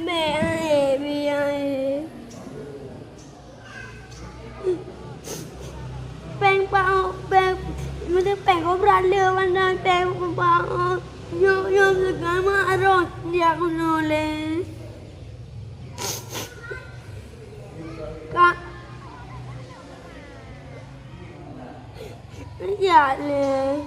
Mẹ ơi, mẹ ơi. Bang bao bang mình bang có ra lừa anh đang bang bao nhôm nhôm được cái mà rồi nhà con nó lên cả dạ lên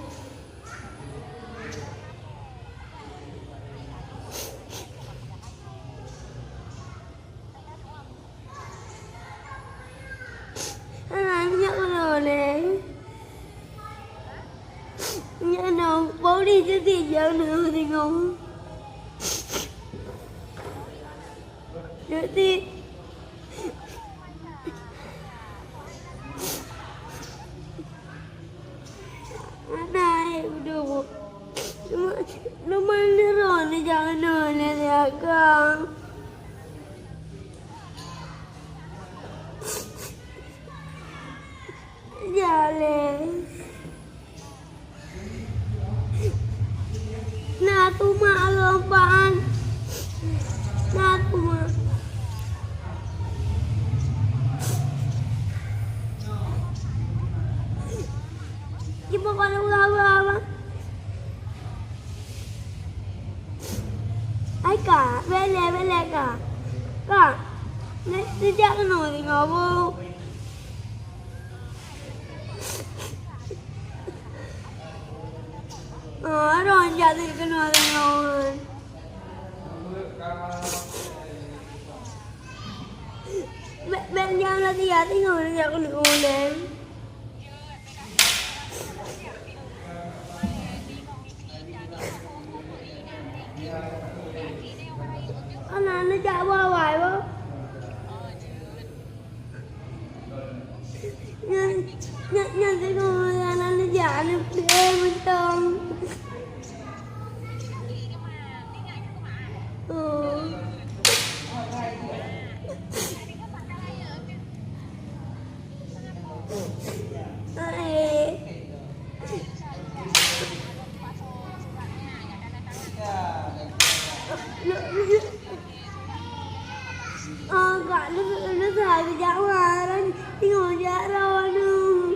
anh nhớ con nó lên nhớ nó bố đi chứ gì giờ nữa thì ngon nữa thì này được nó mới rồi nó giờ nó lên nhà con dạ lên na tu ma lompan na tu ma ibu kalau apa ai cả bele cả này đi chắc cái nồi thì ngồi vô rồi giờ thì cái nồi thì ngồi bên nhau là thì giờ thì ngồi giờ con ngồi lên con này nó chạy qua hoài không nhân cái ngồi là nó giả nó đê bên trong gọi nó thầy bị giả hòa đó thì ngồi giả rồi nữa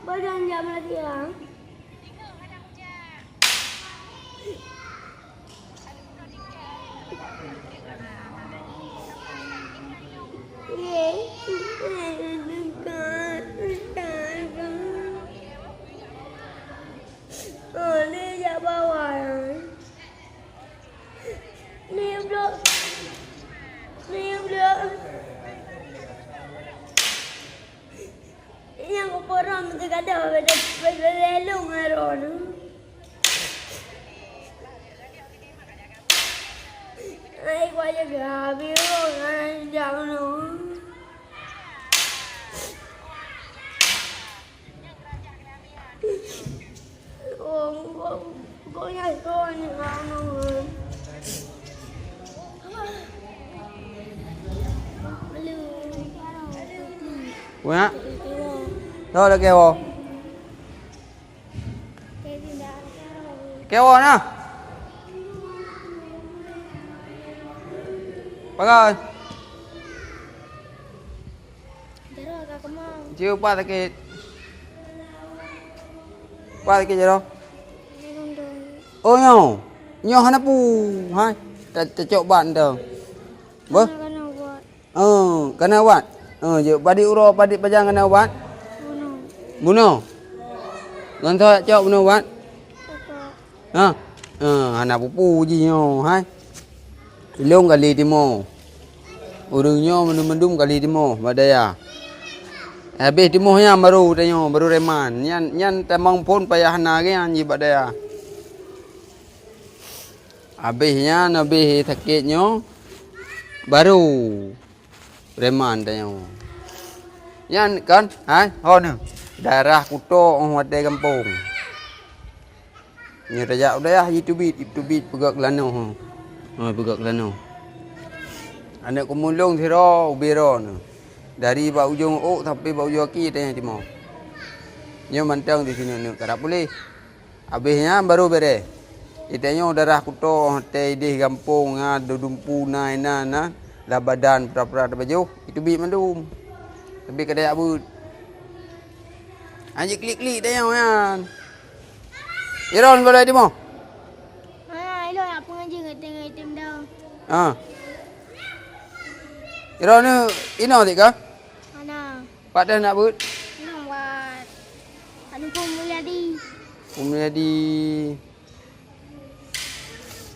bây giờ nhầm là gì hả đi ra bao ngoài rồi niêm được nhưng có bữa rồi mình cả đời về lên luôn rồi nữa ai qua cho gà biếu rồi ai chào nữa có nhà tôi như nào rồi Quá đó là kêu không kêu rồi nè bác ơi chưa qua cái gì đâu ôi nhau hắn pu hai ta chọn bạn được vâng cái nào bạn giờ ba đi euro ba đi pajang cái nào bạn Muno gần thôi chọn Muno bạn anak pupu gì nhau hai lông kali timo udah nhau mendum kali timo badaya habis timo nya baru reman nyan tamang pun payah nage anji badaya habisnya nabi sakitnya baru reman tanya yan kan hai hon daerah kuto orang ada kampung ni raja udah YouTube pegak lano pegak lano anak kumulung thiro ubiro dari bau ujung sampai bau ujung kaki tanya timau Nyo mantang di sini nu kada boleh. Habisnya baru beres. Itanya darah kuto teh di kampung ada dumpu na lah badan pura-pura ada baju itu bi mandum. Tapi kada abut. Anjing klik-klik dah yang kan. Iron boleh di mo? Ilo apa ngaji ngai tim dah. Ha. Iron ni ino tik ke? Mana? Pak dah nak but. Nak buat. Anu pun mulia di.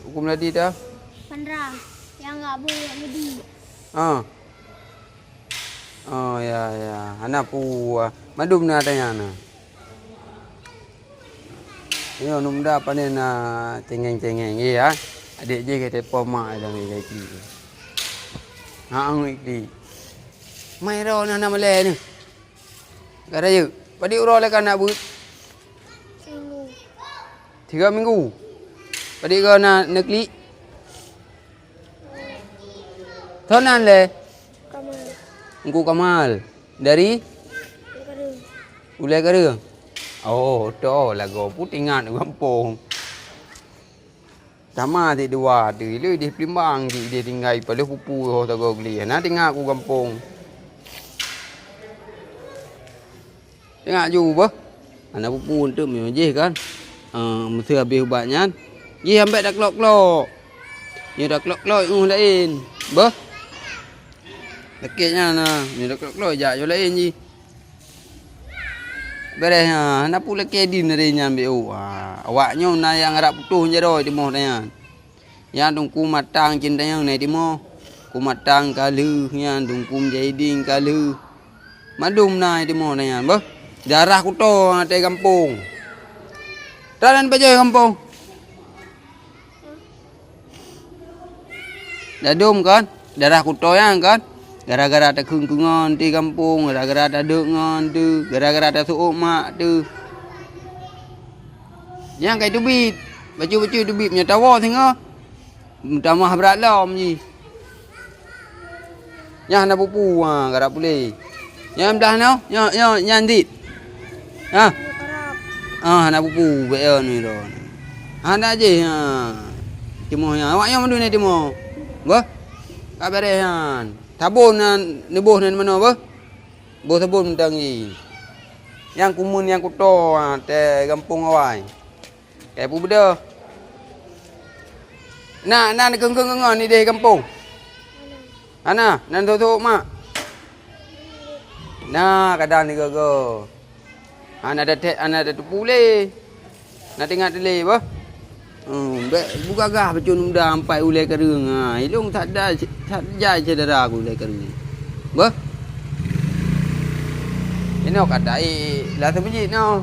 Hukum ladi dah. Pandra. Yang enggak boleh jadi. Ha. Oh ya. Anak pu madum na tanya na. Yo numda apa ni na cengeng-cengeng ya. Adik je kata pomak dah ngai ki. Ha ngai ki. Mai ro na male ni. Kada je. Padi uro le kan nak but. Seminggu. 3 minggu. Padi kau nak negeri. Thonan le. Kamu. Engku Kamal. Dari Kadu. Ulai Kara. Oh, tu lah kau putingan kampung. Sama di dua tu, lu di Pelimbang dia tinggal pada pupu tak kau beli. Nak tinggal aku kampung. Tengok juga. Anak pupu tu memang je kan. Mesti habis ubatnya. Ye sampai dah klok-klok. Ye dah klok-klok lain. Bah. Leketnya nah, ni dah klok-klok jak jo lain ji. Beres ha, nak pula kedin dari nya ambil. Awaknya na yang harap putus je dah di moh nya. Yang tungku matang cinta yang ni di moh. Ku matang kalu yang tungku jading kalu. Madum na di moh nya, bah. Darah kuto ate kampung. Taran baje kampung. Dadum kan? Darah kuto yang kan? Gara-gara tak kung-kungan di kampung, gara-gara tak dengan tu, gara-gara tak suuk mak tu. Yang kayak tu bit. Baju-baju tu bit punya tawa tengok. Tamah berat lam je. Yang nak pupu gara boleh. Yang belah no? Yang dit. Ha? Nak pupu beon ni ron. Nak je ha. Timo yang awak yang mandu ni timo. Bah? Kabarehan. Tabun nebuh nan mana apa? Buh tabun mentang ni. Yang kumun yang kuto te kampung awai. Kayak pu beda. Nak keng-keng ni deh kampung. Ana, nan tu mak. Nah, kadang ni go. Ana ada tu pule. Nak tengok tele apa? Buka gah pecun muda sampai ulai kereng. Ilung tak jai cedera aku ulai kereng. Bah. Ini kata lah sebiji no.